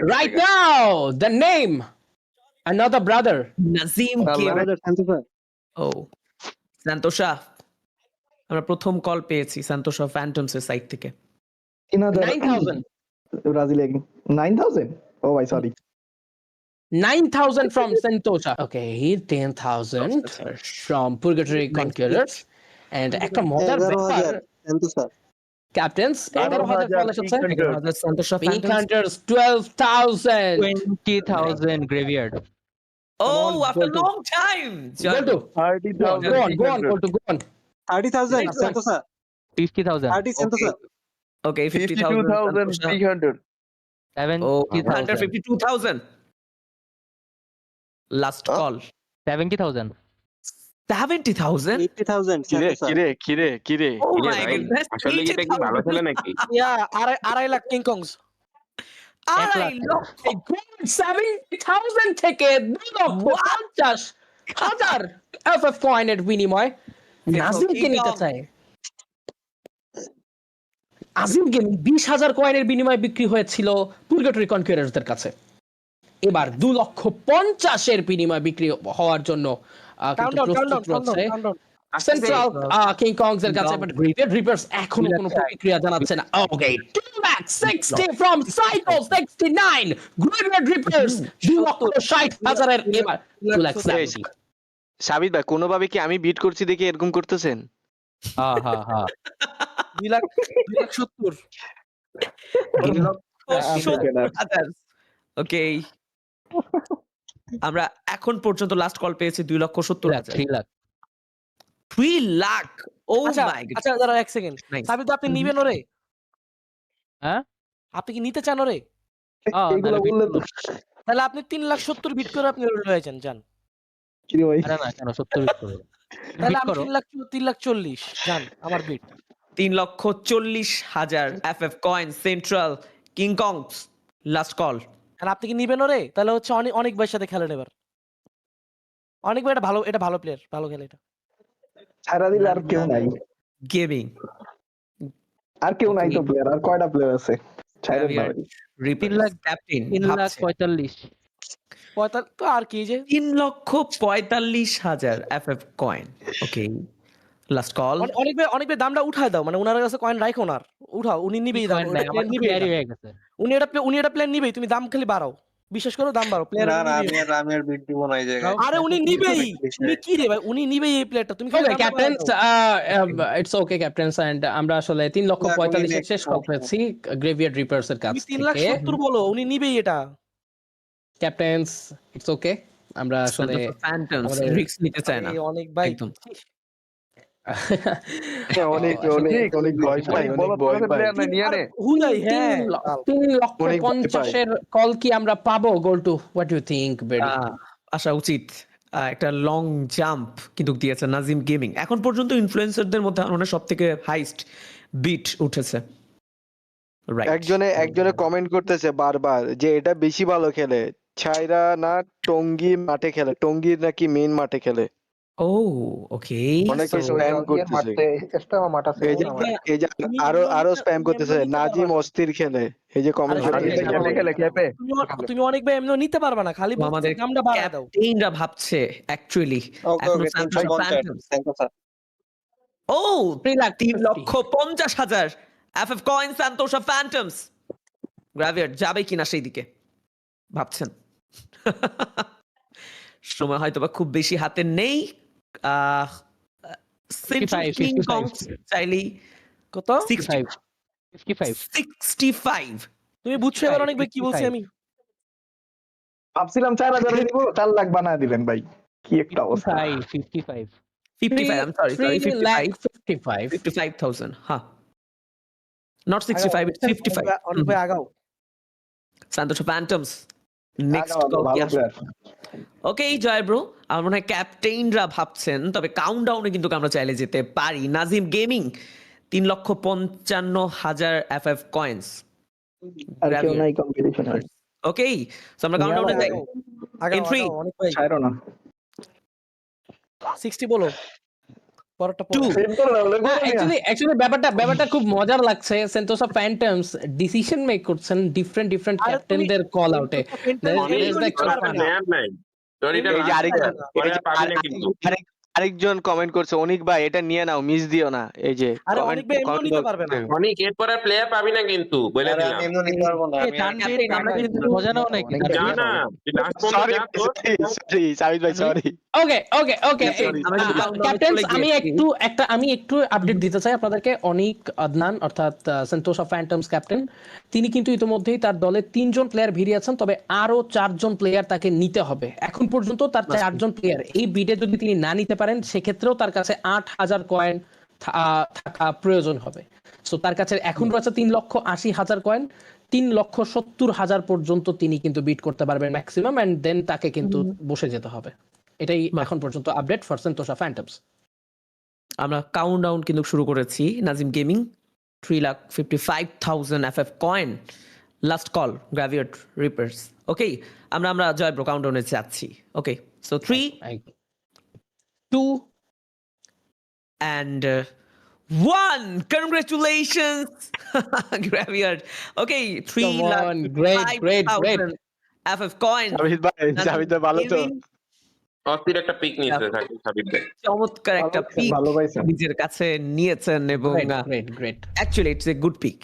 Right now, the name, another brother. Nazim Allah. Gaming. ও সান্তোষা, আমরা প্রথম কল পেয়েছি সান্তোষা ফ্যান্টমস এর সাইট থেকে। 9,000. ব্রাজিলিয়ান 9000 ও ভাই sorry 9,000 from Santosha. Okay, 10,000 from Purgatory Conquerors. And একটা মজার ব্যাপার, 11,000 ক্যাপ্টেন্স 11,000 ফলো এসেছে। 11,000 সান্তোষা Pink phantoms. Hunters 12,000. 20,000 graveyard. Oh, after a long time. Go to, 30,000 go on, go on. 30,000 Santosa. 50,000. 30 Santosa. Okay, 50,000 Santosha. 52,300 Oh, 70,000. 152,000. Last call. 70,000. 70,000? 80,000 কিরে Santosa. কিরে কিরে Oh কিরে my ভাই, goodness, আসলে এটা কি ভালো ছেলে নাকি? আড়াই লাখ কিং কংস। আড়াই লক্ষ। এই গোল্ড 70,000 থেকে 2,50,000 FF কয়েনের বিনিময় নাজিমকে নিতে চায়। আজিমকে 20,000 কয়েনের বিনিময়ে বিক্রি হয়েছিল পুরগাটরি কনকুয়ারার্সদের কাছে। এবার 2,50,000 এর বিনিময়ে বিক্রি হওয়ার জন্য কিন্তু প্রস্তুত রয়েছে সেন্ট্রাল কিং কংস এর কাছে। বাট গ্রেভিয়ার্ড রিপার্স এখনো কোনো প্রতিক্রিয়া জানাচ্ছে না। ওকে, 2,60,000 from Psycho 69 গ্রেভিয়ার্ড রিপার্স 2,60,000 এর এবার 2,70,000। সাবিত ভাই কোনোভাবে কি আমি বিট করছি দেখে এরকম করতেছেন? হ্যাঁ হ্যাঁ হ্যাঁ 2,70,000 ওকে, আমরা এখন পর্যন্ত লাস্ট কল পেয়েছি 2,70,000। 3 লাখ 3 লাখ। ও আচ্ছা মাই গড। আচ্ছা দাঁড়াও এক সেকেন্ড। Nice. সাবিত আপনি নিবেন ওরে? হ্যাঁ আপনি কি নিতে চান ওরে? এইগুলো বললে তো তাহলে আপনি 3,70,000 বিট করে আপনি ওরে লয়ে যান। কি রে ভাই আরে না কেন 70 বিট করো তাহলে বিট আমি করো 3,40,000 যান আমার bid. 3,40,000 FF coin central king kongs last call. আর আপনি কি নিবেন ওরে? তাহলে হচ্ছে অনেক ভাইয়ের সাথে খেলেন এবার। অনেক ভাই এটা ভালো প্লেয়ার, ভালো খেলে এটা। ছাড়া দিলে আর কেউ নাই গেমিং আর কেউ নাই তো প্লেয়ার আর কয়টা প্লেয়ার আছে ছাড়া দাও রিপিট লাখ ক্যাপ্টেন 3,45,000 45 তো আর কি যে 3,45,000 FF কয়েন। ওকে, লাস্ট কল। অনেক ভাই দামটা উঠায় দাও, মানে ওনার কাছে কয়েন রাখো না আর উঠাও, উনি নিবেই দাম, কয়েন নাই আমার নিবেই ক্লিয়ারই হয়ে গেছে উনি এটা প্ল্যান নিবেই, তুমি দাম খালি বাড়াও, বিশ্বাস করো দাম বাড়াও প্লেয়ার। না আমি আর বিট দিব না এই জায়গায়। আরে উনি নিবেই, তুমি কি রে ভাই, উনি নিবেই এই প্লেয়ারটা, তুমি খালি ওকে দামটা ক্যাপ্টেন্স, বাড়াও। It's okay captain's. এন্ড আমরা আসলে 3,45,000 শেষ করেছি গ্রেভিয়ার্ড রিপার্স এর কাছ তুমি থেকে। 3,70,000 বলো, উনি নিবেই এটা। Captain's, it's okay. আমরা আসলে ফ্যান্টমস আমাদের- রিস্ক নিতে চায় না এই অনেক ভাই একদম। অনেক ভয় পাই অনেক ভয় পাই হুলাই হ্যাঁ 3,50,000 কল কি আমরা পাবো? গোল টু হোয়াট ইউ থিংক বেডি? আসা উচিত। একটা লং জাম্প কিন্তু দিয়েছে নাজিম গেমিং। এখন পর্যন্ত ইনফ্লুয়েন্সারদের মধ্যে আমার সব থেকে হাইস্ট বিট উঠেছে। রাইট, একজনে কমেন্ট করতেছে বারবার যে এটা বেশি ভালো খেলে, ছাইরা না টঙ্গী মাঠে খেলে, টঙ্গীর নাকি মেইন মাঠে খেলে। ও ওকে, অনেকে স্প্যাম করতেছে এই যে আরো স্প্যাম করতেছে নাজিম অস্থির খেলে, এই যে কমেন্ট তুমি অনেক ভাই এমনি নিতে পারবা না, খালি আমাদের দামটা বাড়ায় দাও। ক্যাপ্টেনরা ভাবছে অ্যাকচুয়ালি ওকে Santosa. ও 3,50,000 FF কয়েন সান্তোষা ফ্যান্টমস গ্রাভিয়ার্ড যাবে কিনা সেই দিকে ভাবছেন। সময় হয়তো বা খুব বেশি হাতে নেই। চাইলেই কত? 65। তুমি বুঝছো এবার অনেক ভাই কি বলছি আমি? ভাবছিলাম 4,000 দিব 4 লাখ বানায় দিলেন ভাই, কি একটা অবস্থা। 55 I'm sorry 3,55,000 55,000 হ্যাঁ, not 65, it's 55. অনেক ভাই আগাও। সান্তোষা ফ্যান্টমস নেক্সট ভালো প্লেয়ার ওকে জয় ব্রো। আমার মনে হয় ক্যাপ্টেনরা ভাবছেন, তবে কাউন্টডাউনে কিন্তু আমরা চাইলে যেতে পারি। Nazim gaming 3,55,000 FF coins. আর কেউ নাই কম্পিটিশনে ওকে, সো আমরা কাউন্টডাউনে যাই। আগাও Entry. অনেক ভাই ছাড়ো না 60 বলো। পরেরটা Two. পরে। Simple না হলে না, বলো না। actually ব্যাপারটা খুব মজার লাগছে। সেন্টোসা ফ্যান্টমস ডিসিশন মেক করছেন ডিফারেন্ট আরে তুমি ক্যাপ্টেনদের কল আউটে। Phantoms There is the game নিতে পারবে না। এই যে আরেকজন কমেন্ট করছে অনিক ভাই এটা নিয়ে নাও মিস দিও না এই যে আরে অনেক ভাই এমনিও নিতে পারবে না। অনেক এরপরে প্লেয়ার পাবি না কিন্তু বলে আরে দিলাম আমি এমনি নিতে পারবো না এ, আমি আর- তানভীর, আমরা কিন্তু মজা নাও নাকি? যা না লাস্ট পর্যন্ত সরি যা তো সরি সাবিত ভাই সরি ওকে Sorry, আমরা কিন্তু countdown ক্যাপ্টেন চলে আমি গিয়েছি। একটু আপডেট দিতে চাই আপনাদেরকে। অনিক আদনান অর্থাৎ সেন্টোসা ফ্যান্টমস ক্যাপ্টেন, তিনি কিন্তু ইতিমধ্যেই তার দলে 3জন প্লেয়ার ভিড়িয়েছেন, তবে আরো 4জন প্লেয়ার তাকে নিতে হবে। এখন পর্যন্ত তার 4জন প্লেয়ার এই বিডে যদি তিনি না নিতে পারেন, সেক্ষেত্রেও তার কাছে 8,000 কয়েন থাকা প্রয়োজন হবে। সো তার কাছে এখন রয়েছে 3,80,000 কয়েন। 3,70,000 পর্যন্ত তিনি কিন্তু বিট করতে পারবেন ম্যাক্সিমাম, এন্ড দেন তাকে কিন্তু বসে যেতে হবে। এটাই এখন পর্যন্ত আপডেট ফর সেন্টোসা ফ্যান্টমস। আমরা কাউন্টডাউন কিন্তু শুরু করেছি। Nazim gaming 3,55,000 FF coin, last call graveyard reapers. Okay, আমরা জয় ব্রো কাউন্টডাউনে যাচ্ছি। Okay, so 3, 2, and 1. Congratulations, Graveyard. Okay, Come on, great. 3,55,000 FF coin. সাবিত ভাই ভালো তো অস্থির একটা পিক নিয়েছে সাবিত ভাই। চমৎকার একটা পিক ভালো পাইছেন। নিজের কাছে নিয়েছেন এবং great. Actually it's a good pick.